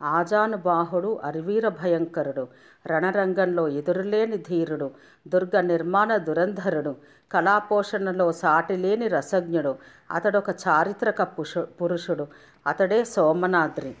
ఆజానుబాహుడు, అరివీర భయంకరుడు, రణరంగంలో ఎదురులేని ధీరుడు, దుర్గ నిర్మాణ దురంధరుడు, కళాపోషణలో సాటిలేని రసజ్ఞుడు, అతడొక చారిత్రక పురుషుడు. అతడే సోమనాద్రి.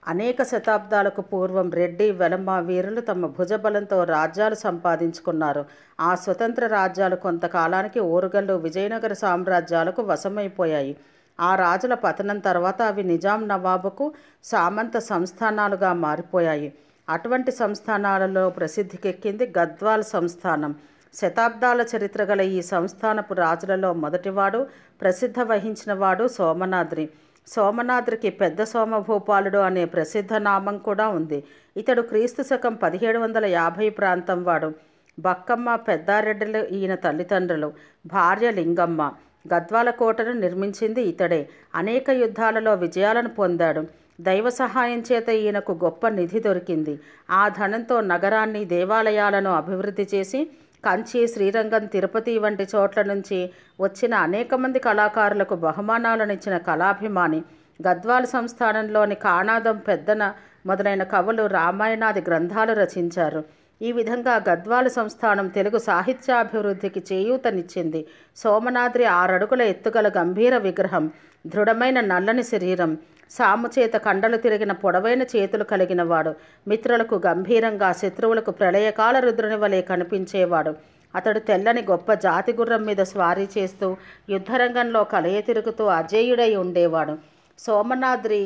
అనేక శతాబ్దాలకు పూర్వం రెడ్డి, వెలమ వీరులు తమ భుజబలంతో రాజ్యాలు సంపాదించుకున్నారు. ఆ స్వతంత్ర రాజ్యాలు కొంతకాలానికి ఓరుగల్లు, విజయనగర సామ్రాజ్యాలకు వశమైపోయాయి. ఆ రాజుల పతనం తర్వాత అవి నిజాం నవాబుకు సామంత సంస్థానాలుగా మారిపోయాయి. అటువంటి సంస్థానాలలో ప్రసిద్ధికెక్కింది గద్వాల్ సంస్థానం. శతాబ్దాల చరిత్ర గల ఈ సంస్థానపు రాజులలో మొదటివాడు, ప్రసిద్ధ వహించినవాడు సోమనాద్రి. సోమనాద్రికి పెద్ద సోమభూపాలుడు అనే ప్రసిద్ధ నామం కూడా ఉంది. ఇతడు క్రీస్తు శకం 1750 ప్రాంతం వాడు. బక్కమ్మ, పెద్దారెడ్డిలు ఈయన తల్లిదండ్రులు. భార్య లింగమ్మ. గద్వాల కోటను నిర్మించింది ఇతడే. అనేక యుద్ధాలలో విజయాలను పొందాడు. దైవ సహాయం చేత ఈయనకు గొప్ప నిధి దొరికింది. ఆ ధనంతో నగరాన్ని, దేవాలయాలను అభివృద్ధి చేసి కంచి, శ్రీరంగం, తిరుపతి వంటి చోట్ల నుంచి వచ్చిన అనేక మంది కళాకారులకు బహుమానాలను ఇచ్చిన కళాభిమాని. గద్వాల సంస్థానంలోని కాణాదం, పెద్దన మొదలైన కవులు రామాయణాది గ్రంథాలు రచించారు. ఈ విధంగా గద్వాల సంస్థానం తెలుగు సాహిత్యాభివృద్ధికి చేయూతనిచ్చింది. సోమనాద్రి 6 అడుగుల ఎత్తుగల గంభీర విగ్రహం, దృఢమైన నల్లని శరీరం, సాముచేత కండలు తిరిగిన పొడవైన చేతులు కలిగినవాడు. మిత్రులకు గంభీరంగా, శత్రువులకు ప్రళయకాల రుద్రుని వలె కనిపించేవాడు. అతడు తెల్లని గొప్ప జాతి గుర్రం మీద స్వారీ చేస్తూ యుద్ధరంగంలో కలయ తిరుగుతూ అజేయుడై ఉండేవాడు. సోమనాద్రి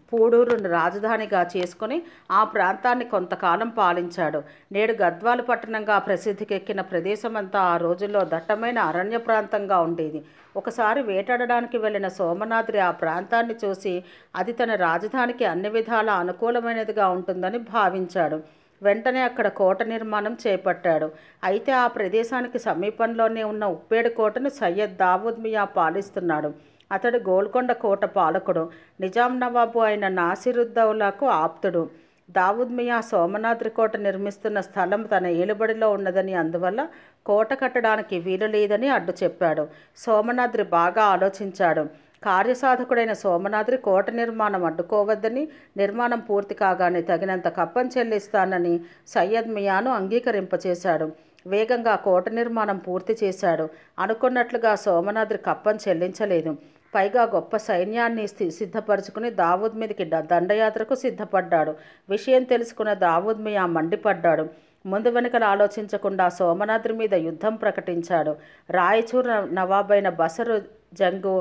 పూడూరును రాజధానిగా చేసుకుని ఆ ప్రాంతాన్ని కొంతకాలం పాలించాడు. నేడు గద్వాల పట్టణంగా ప్రసిద్ధికెక్కిన ప్రదేశమంతా ఆ రోజుల్లో దట్టమైన అరణ్య ప్రాంతంగా ఉండేది. ఒకసారి వేటాడడానికి వెళ్ళిన సోమనాద్రి ఆ ప్రాంతాన్ని చూసి అది తన రాజధానికి అన్ని విధాలా అనుకూలమైనదిగా ఉంటుందని భావించాడు. వెంటనే అక్కడ కోట నిర్మాణం చేపట్టాడు. అయితే ఆ ప్రదేశానికి సమీపంలోనే ఉన్న ఉప్పేడు కోటను సయ్యద్ దావూద్ మియా పాలిస్తున్నాడు. అతడు గోల్కొండ కోట పాలకుడు. నిజాం నవాబు అయిన నాసిరుద్దౌలాకు ఆప్తుడు. దావూద్ మియా సోమనాద్రి కోట నిర్మిస్తున్న స్థలం తన ఏలుబడిలో ఉన్నదని, అందువల్ల కోట కట్టడానికి వీలు లేదని అడ్డు చెప్పాడు. సోమనాద్రి బాగా ఆలోచించాడు. కార్యసాధకుడైన సోమనాద్రి కోట నిర్మాణం అడ్డుకోవద్దని, నిర్మాణం పూర్తి కాగానే తగినంత కప్పం చెల్లిస్తానని సయ్యద్ మియాను అంగీకరింపచేశాడు. వేగంగా కోట నిర్మాణం పూర్తి చేశాడు. అనుకున్నట్లుగా సోమనాద్రి కప్పం చెల్లించలేదు. పైగా గొప్ప సైన్యాన్ని సిద్ధపరుచుకుని దావూద్ మీదకి దండయాత్రకు సిద్ధపడ్డాడు. విషయం తెలుసుకున్న దావూద్ మియా మండిపడ్డాడు. ముందు వెనుకలు ఆలోచించకుండా సోమనాద్రి మీద యుద్ధం ప్రకటించాడు. రాయచూర్ నవాబైన బసరు జంగు,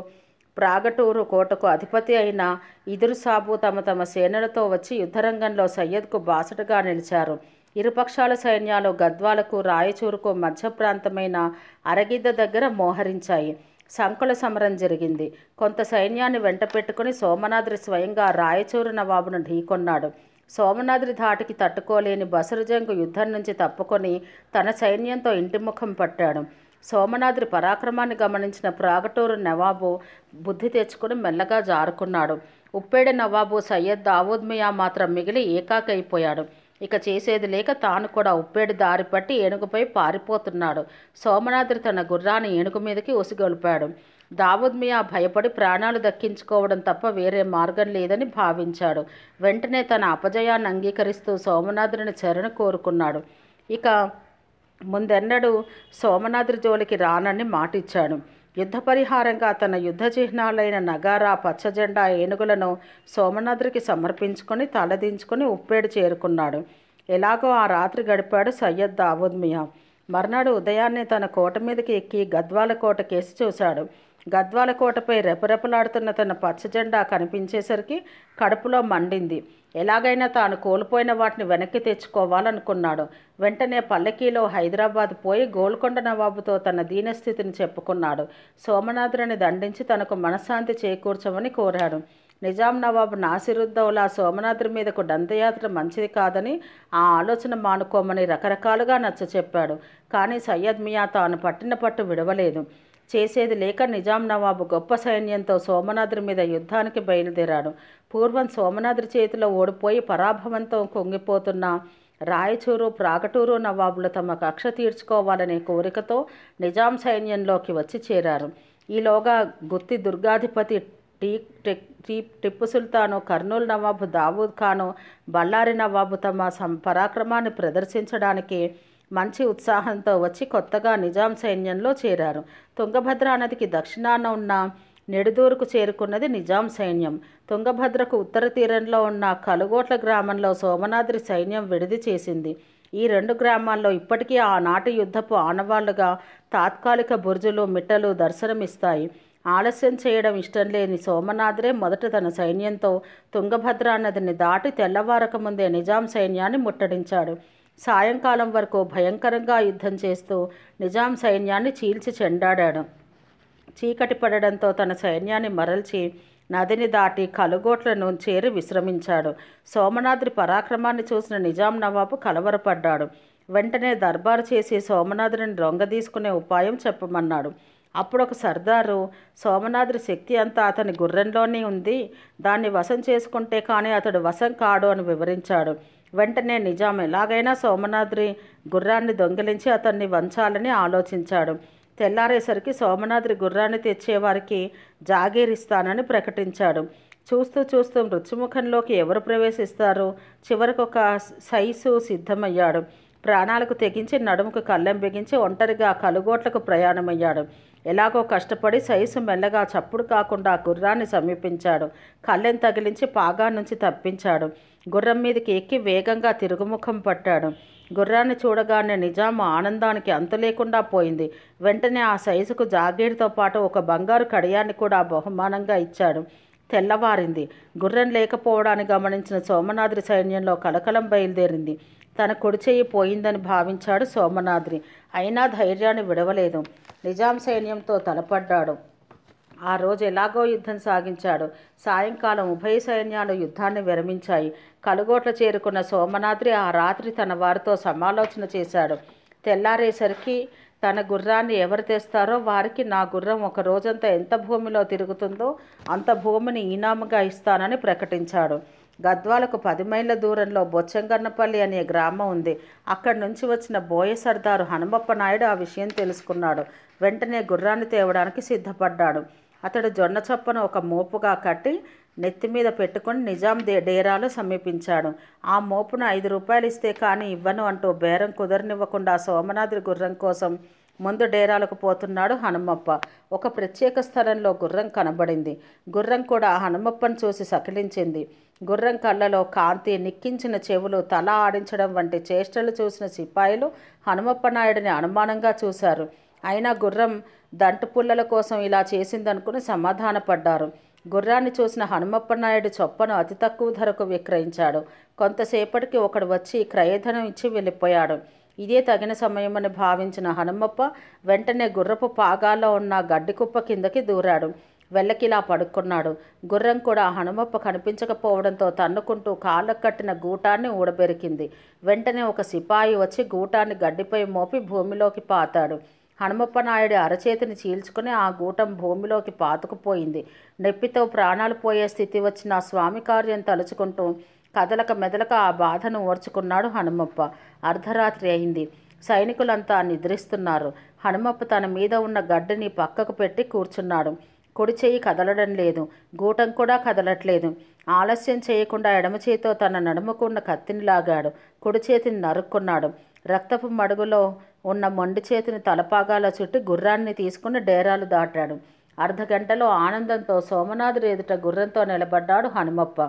ప్రాగటూరు కోటకు అధిపతి అయిన ఇదురు సాబు తమ తమ సేనలతో వచ్చి యుద్ధరంగంలో సయ్యద్కు బాసటగా నిలిచారు. ఇరుపక్షాల సైన్యాలు గద్వాలకు, రాయచూరుకు మధ్య ప్రాంతమైన అరగిద్ద దగ్గర మోహరించాయి. సంకుల సమరం జరిగింది. కొంత సైన్యాన్ని వెంట పెట్టుకుని సోమనాద్రి స్వయంగా రాయచూరు నవాబును ఢీకొన్నాడు. సోమనాద్రి ధాటికి తట్టుకోలేని బసరుజంగు యుద్ధం నుంచి తప్పుకొని తన సైన్యంతో ఇంటిముఖం పట్టాడు. సోమనాద్రి పరాక్రమాన్ని గమనించిన ప్రాగటూరు నవాబు బుద్ధి తెచ్చుకుని మెల్లగా జారుకున్నాడు. ఉప్పేడి నవాబు సయ్యద్ దావూద్ మియా మాత్రం మిగిలి ఏకాకైపోయాడు. ఇక చేసేది లేక తాను కూడా ఉప్పేడి దారి పట్టి ఏనుగుపై పారిపోతున్నాడు. సోమనాద్రి తన గుర్రాన్ని ఏనుగు మీదకి ఉసిగొల్పాడు. దావూద్ మియా భయపడి ప్రాణాలు దక్కించుకోవడం తప్ప వేరే మార్గం లేదని భావించాడు. వెంటనే తన అపజయాన్ని అంగీకరిస్తూ సోమనాద్రిని శరణు కోరుకున్నాడు. ఇక ముందెన్నడూ సోమనాద్రి జోలికి రానని మాటిచ్చాడు. యుద్ధ పరిహారంగా తన యుద్ధ చిహ్నాలైన నగారా, పచ్చజెండా, ఏనుగులను సోమనాద్రికి సమర్పించుకొని తలదించుకొని ఉప్పేడు చేరుకున్నాడు. ఎలాగో ఆ రాత్రి గడిపాడు సయ్యద్ దావూద్ మియా. మర్నాడు ఉదయాన్నే తన కోట మీదకి ఎక్కి గద్వాల కోట కేసి చూశాడు. గద్వాల కోటపై రెపరెపలాడుతున్న తన పచ్చజెండా కనిపించేసరికి కడుపులో మండింది. ఎలాగైనా తాను కోల్పోయిన వాటిని వెనక్కి తెచ్చుకోవాలనుకున్నాడు. వెంటనే పల్లకీలో హైదరాబాద్ పోయి గోల్కొండ నవాబుతో తన దీనస్థితిని చెప్పుకున్నాడు. సోమనాద్రిని దండించి తనకు మనశ్శాంతి చేకూర్చమని కోరాడు. నిజాం నవాబు నాసిరుద్దౌలా సోమనాద్రి మీదకు దండయాత్ర మంచిది కాదని, ఆ ఆలోచన మానుకోమని రకరకాలుగా నచ్చచెప్పాడు. కానీ సయ్యద్ మియా తాను పట్టిన పట్టు విడవలేదు. చేసేది లేక నిజాం నవాబు గొప్ప సైన్యంతో సోమనాద్రి మీద యుద్ధానికి బయలుదేరాడు. పూర్వం సోమనాద్రి చేతిలో ఓడిపోయి పరాభవంతో కుంగిపోతున్న రాయచూరు, ప్రాగటూరు నవాబులు తమ కక్ష తీర్చుకోవాలనే కోరికతో నిజాం సైన్యంలోకి వచ్చి చేరారు. ఈలోగా గుత్తి దుర్గాధిపతి టీ టిప్పు సుల్తాను, కర్నూలు నవాబు దావూద్ ఖాను, బళ్ళారి నవాబు తమ పరాక్రమాన్ని ప్రదర్శించడానికి మంచి ఉత్సాహంతో వచ్చి కొత్తగా నిజాం సైన్యంలో చేరారు. తుంగభద్రా నదికి దక్షిణాన ఉన్న నెడుదూరుకు చేరుకున్నది నిజాం సైన్యం. తుంగభద్రకు ఉత్తర తీరంలో ఉన్న కలుగోట్ల గ్రామంలో సోమనాద్రి సైన్యం విడిది చేసింది. ఈ రెండు గ్రామాల్లో ఇప్పటికీ ఆనాటి యుద్ధపు ఆనవాళ్లుగా తాత్కాలిక బుర్జులు, మిట్టలు దర్శనమిస్తాయి. ఆలస్యం చేయడం ఇష్టం లేని సోమనాద్రే మొదట తన సైన్యంతో తుంగభద్రా నదిని దాటి తెల్లవారక ముందే నిజాం సైన్యాన్ని ముట్టడించాడు. సాయంకాలం వరకు భయంకరంగా యుద్ధం చేస్తూ నిజాం సైన్యాన్ని చీల్చి చెండాడాడు. చీకటి పడడంతో తన సైన్యాన్ని మరల్చి నదిని దాటి కలుగోట్లను చేరి విశ్రమించాడు. సోమనాద్రి పరాక్రమాన్ని చూసిన నిజాం నవాబు కలవరపడ్డాడు. వెంటనే దర్బారు చేసి సోమనాద్రిని లొంగదీసుకునే ఉపాయం చెప్పమన్నాడు. అప్పుడొక సర్దారు, సోమనాద్రి శక్తి అంతా అతని గుర్రంలోనే ఉంది, దాన్ని వశం చేసుకుంటే కానీ అతడు వశం కాడు అని వివరించాడు. వెంటనే నిజాం ఎలాగైనా సోమనాద్రి గుర్రాన్ని దొంగిలించి అతన్ని వంచాలని ఆలోచించాడు. తెల్లారేసరికి సోమనాద్రి గుర్రాన్ని తెచ్చేవారికి జాగీరిస్తానని ప్రకటించాడు. చూస్తూ చూస్తూ మృత్యుముఖంలోకి ఎవరు ప్రవేశిస్తారు? చివరికి ఒక సైసు సిద్ధమయ్యాడు. ప్రాణాలకు తెగించి నడుముకు కళ్ళెం బిగించి ఒంటరిగా కలుగోట్లకు ప్రయాణమయ్యాడు. ఎలాగో కష్టపడి సైసు మెల్లగా చప్పుడు కాకుండా గుర్రాన్ని సమీపించాడు. కళ్ళెం తగిలించి పాగా నుంచి తప్పించాడు. గుర్రం మీదకి ఎక్కి వేగంగా తిరుగుముఖం పట్టాడు. గుర్రాన్ని చూడగానే నిజాం ఆనందానికి అంతు లేకుండా పోయింది. వెంటనే ఆ సైజుకు జాగీర్తో పాటు ఒక బంగారు కడియాన్ని కూడా బహుమానంగా ఇచ్చాడు. తెల్లవారింది. గుర్రం లేకపోవడాన్ని గమనించిన సోమనాద్రి సైన్యంలో కలకలం బయలుదేరింది. తన కుడి చెయ్యి పోయిందని భావించాడు సోమనాద్రి. అయినా ధైర్యాన్ని విడవలేదు. నిజాం సైన్యంతో తలపడ్డాడు. ఆ రోజు ఎలాగో యుద్ధం సాగించాడు. సాయంకాలం ఉభయ సైన్యాలు యుద్ధాన్ని విరమించాయి. కలుగోట్ల చేరుకున్న సోమనాద్రి ఆ రాత్రి తన వారితో సమాలోచన చేశాడు. తెల్లారేసరికి తన గుర్రాన్ని ఎవరు తెస్తారో వారికి నా గుర్రం ఒక రోజంతా ఎంత భూమిలో తిరుగుతుందో అంత భూమిని ఈనాముగా ఇస్తానని ప్రకటించాడు. గద్వాలకు 10 మైళ్ళ దూరంలో బొచ్చంగన్నపల్లి అనే గ్రామం ఉంది. అక్కడి నుంచి వచ్చిన బోయ సర్దారు హనుమప్ప నాయుడు ఆ విషయం తెలుసుకున్నాడు. వెంటనే గుర్రాన్ని తేవడానికి సిద్ధపడ్డాడు. అతడు జొన్న చప్పను ఒక మోపుగా కట్టి నెత్తి మీద పెట్టుకుని నిజాం డేరాలో సమీపించాడు. ఆ మోపును 5 రూపాయలు ఇస్తే కానీ ఇవ్వను అంటూ బేరం కుదరనివ్వకుండా సోమనాద్రి గుర్రం కోసం ముందు డేరాలకు పోతున్నాడు హనుమప్ప. ఒక ప్రత్యేక స్థలంలో గుర్రం కనబడింది. గుర్రం కూడా హనుమప్పను చూసి సకిలించింది. గుర్రం కళ్ళలో కాంతి, నిక్కించిన చెవులు, తల ఆడించడం వంటి చేష్టలు చూసిన సిపాయిలు హనుమప్ప నాయుడిని అనుమానంగా చూశారు. అయినా గుర్రం దంటు పుల్లల కోసం ఇలా చేసిందనుకుని సమాధానపడ్డారు. గుర్రాన్ని చూసిన హనుమప్ప నాయుడు చొప్పను అతి తక్కువ ధరకు విక్రయించాడు. కొంతసేపటికి ఒకడు వచ్చి క్రయధనం ఇచ్చి వెళ్ళిపోయాడు. ఇదే తగిన సమయమని భావించిన హనుమప్ప వెంటనే గుర్రపు పాగాల్లో ఉన్న గడ్డి కుప్ప కిందకి దూరాడు. వెళ్ళకిలా పడుకున్నాడు. గుర్రం కూడా హనుమప్ప కనిపించకపోవడంతో తన్నుకుంటూ కాళ్ళకు కట్టిన గూటాన్ని ఊడబెరికింది. వెంటనే ఒక సిపాయి వచ్చి గూటాన్ని గడ్డిపై మోపి భూమిలోకి పాతాడు. హనుమప్ప నాయుడు అరచేతిని చీల్చుకుని ఆ గూటం భూమిలోకి పాతుకుపోయింది. నొప్పితో ప్రాణాలు పోయే స్థితి వచ్చిన స్వామి కార్యం తలుచుకుంటూ కదలక మెదలక ఆ బాధను ఓర్చుకున్నాడు హనుమప్ప. అర్ధరాత్రి అయింది. సైనికులంతా నిద్రిస్తున్నారు. హనుమప్ప తన మీద ఉన్న గడ్డిని పక్కకు పెట్టి కూర్చున్నాడు. కుడి చెయ్యి కదలడం లేదు. గూటం కూడా కదలట్లేదు. ఆలస్యం చేయకుండా ఎడమ చేతితో తన నడుముకున్న కత్తిని లాగాడు. కుడి చేతిని నరుక్కున్నాడు. రక్తపు మడుగులో ఉన్న మొండి చేతిని తలపాగాల చుట్టి గుర్రాన్ని తీసుకుని డేరాలు దాటాడు. అర్ధగంటలో ఆనందంతో సోమనాద్రి ఎదుట గుర్రంతో నిలబడ్డాడు హనుమప్ప.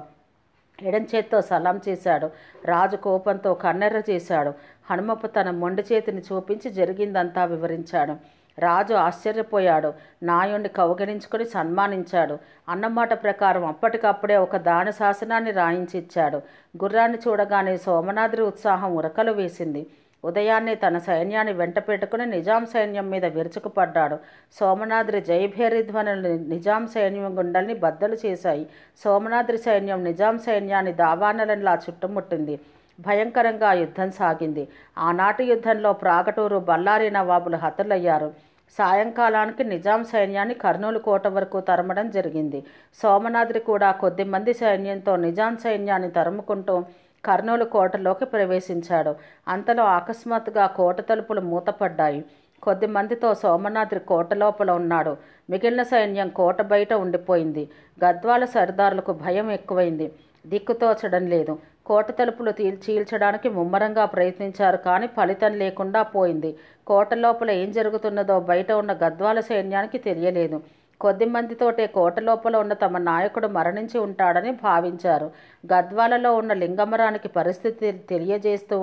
ఎడం చేత్తో సలాం చేశాడు. రాజు కోపంతో కన్నెర్ర చేశాడు. హనుమప్ప తన మొండి చేతిని చూపించి జరిగిందంతా వివరించాడు. రాజు ఆశ్చర్యపోయాడు. నాయుణ్ణి కౌగిలించుకొని సన్మానించాడు. అన్నమాట ప్రకారం అప్పటికప్పుడే ఒక దాన శాసనాన్ని రాయించిచ్చాడు. గుర్రాన్ని చూడగానే సోమనాద్రి ఉత్సాహం ఉరకలు వేసింది. ఉదయాన్నే తన సైన్యాన్ని వెంట పెట్టుకుని నిజాం సైన్యం మీద విరుచుకుపడ్డాడు. సోమనాద్రి జయభేరి ధ్వనులు నిజాం సైన్యం గుండెల్ని బద్దలు చేశాయి. సోమనాద్రి సైన్యం నిజాం సైన్యాన్ని దావానలంలా చుట్టుముట్టింది. భయంకరంగా యుద్ధం సాగింది. ఆనాటి యుద్ధంలో ప్రాగటూరు, బళ్ళారి నవాబులు హతులయ్యారు. సాయంకాలానికి నిజాం సైన్యాన్ని కర్నూలు కోట వరకు తరమడం జరిగింది. సోమనాద్రి కూడా కొద్దిమంది సైన్యంతో నిజాం సైన్యాన్ని తరుముకుంటూ కర్నూలు కోటలోకి ప్రవేశించాడు. అంతలో అకస్మాత్తుగా కోట తలుపులు మూతపడ్డాయి. కొద్దిమందితో సోమనాద్రి కోట లోపల ఉన్నాడు. మిగిలిన సైన్యం కోట బయట ఉండిపోయింది. గద్వాల సర్దారులకు భయం ఎక్కువైంది. దిక్కుతోచడం లేదు. కోట తలుపులు చీల్చడానికి ముమ్మరంగా ప్రయత్నించారు, కానీ ఫలితం లేకుండా పోయింది. కోట లోపల ఏం జరుగుతున్నదో బయట ఉన్న గద్వాల సైన్యానికి తెలియలేదు. కొద్ది మందితోటే కోట లోపల ఉన్న తమ నాయకుడు మరణించి ఉంటాడని భావించారు. గద్వాలలో ఉన్న లింగమరానికి పరిస్థితి తెలియజేస్తూ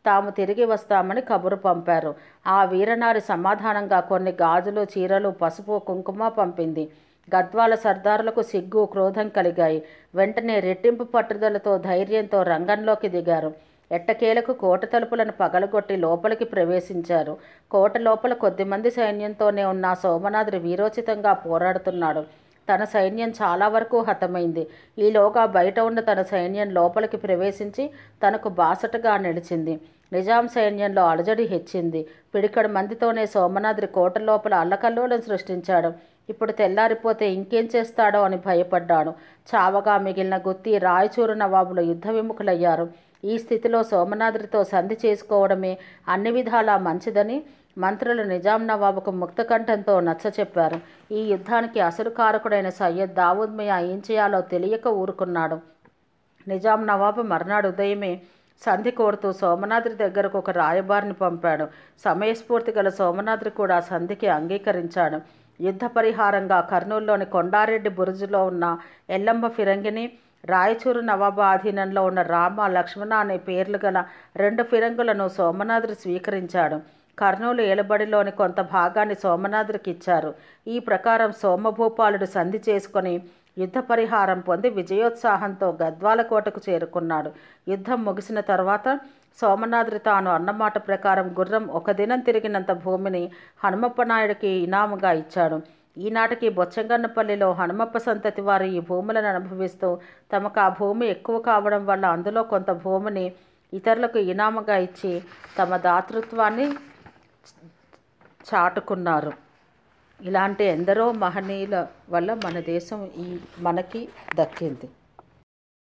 తాము తిరిగి వస్తామని కబురు పంపారు. ఆ వీరనారి సమాధానంగా కొన్ని గాజులు, చీరలు, పసుపు, కుంకుమ పంపింది. గద్వాల సర్దారులకు సిగ్గు, క్రోధం కలిగాయి. వెంటనే రెట్టింపు పట్టుదలతో, ధైర్యంతో రంగంలోకి దిగారు. ఎట్టకేలకు కోట తలుపులను పగలగొట్టి లోపలికి ప్రవేశించారు. కోట లోపల కొద్దిమంది సైన్యంతోనే ఉన్న సోమనాద్రి వీరోచితంగా పోరాడుతున్నాడు. తన సైన్యం చాలా వరకు హతమైంది. ఈలోగా బయట ఉన్న తన సైన్యం లోపలికి ప్రవేశించి తనకు బాసటగా నిలిచింది. నిజాం సైన్యంలో అలజడి హెచ్చింది. పిడికడు మందితోనే సోమనాద్రి కోట లోపల అల్లకల్లోలం సృష్టించాడు. ఇప్పుడు తెల్లారిపోతే ఇంకేం చేస్తాడో అని భయపడ్డాడు. చావగా మిగిలిన గుత్తి, రాయచూరు నవాబులు యుద్ధ విముఖులయ్యారు. ఈ స్థితిలో సోమనాద్రితో సంధి చేసుకోవడమే అన్ని విధాలా మంచిదని మంత్రులు నిజాం నవాబుకు ముక్తకంఠంతో నచ్చచెప్పారు. ఈ యుద్ధానికి అసలు కారకుడైన సయ్యద్ దావూద్ మియా ఏం చేయాలో తెలియక ఊరుకున్నాడు. నిజాం నవాబు మర్నాడు ఉదయమే సంధి కోరుతూ సోమనాద్రి దగ్గరకు ఒక రాయబారిని పంపాడు. సమయస్ఫూర్తి గల సోమనాద్రి కూడా సంధికి అంగీకరించాడు. యుద్ధ పరిహారంగా కర్నూలులోని కొండారెడ్డి బురుజులో ఉన్న ఎల్లంబ ఫిరంగిని, రాయచూరు నవాబు ఆధీనంలో ఉన్న రామ, లక్ష్మణ అనే పేర్లు గల 2 ఫిరంగులను సోమనాద్రి స్వీకరించాడు. కర్నూలు ఏలుబడిలోని కొంత భాగాన్ని సోమనాద్రికి ఇచ్చారు. ఈ ప్రకారం సోమభూపాలుడు సంధి చేసుకొని యుద్ధ పరిహారం పొంది విజయోత్సాహంతో గద్వాల కోటకు చేరుకున్నాడు. యుద్ధం ముగిసిన తర్వాత సోమనాద్రి తాను అన్నమాట ప్రకారం గుర్రం ఒక దినం తిరిగినంత భూమిని హనుమప్ప నాయుడికి ఇనాముగా ఇచ్చాడు. ఈనాటికి బొచ్చంగన్నపల్లిలో హనుమప్ప సంతతి వారు ఈ భూములను అనుభవిస్తూ తమకు ఆ భూమి ఎక్కువ కావడం వల్ల అందులో కొంత భూమిని ఇతరులకు ఇనాముగా ఇచ్చి తమ దాతృత్వాన్ని చాటుకున్నారు. ఇలాంటి ఎందరో మహనీయుల వల్ల మన దేశం మనకి దక్కింది.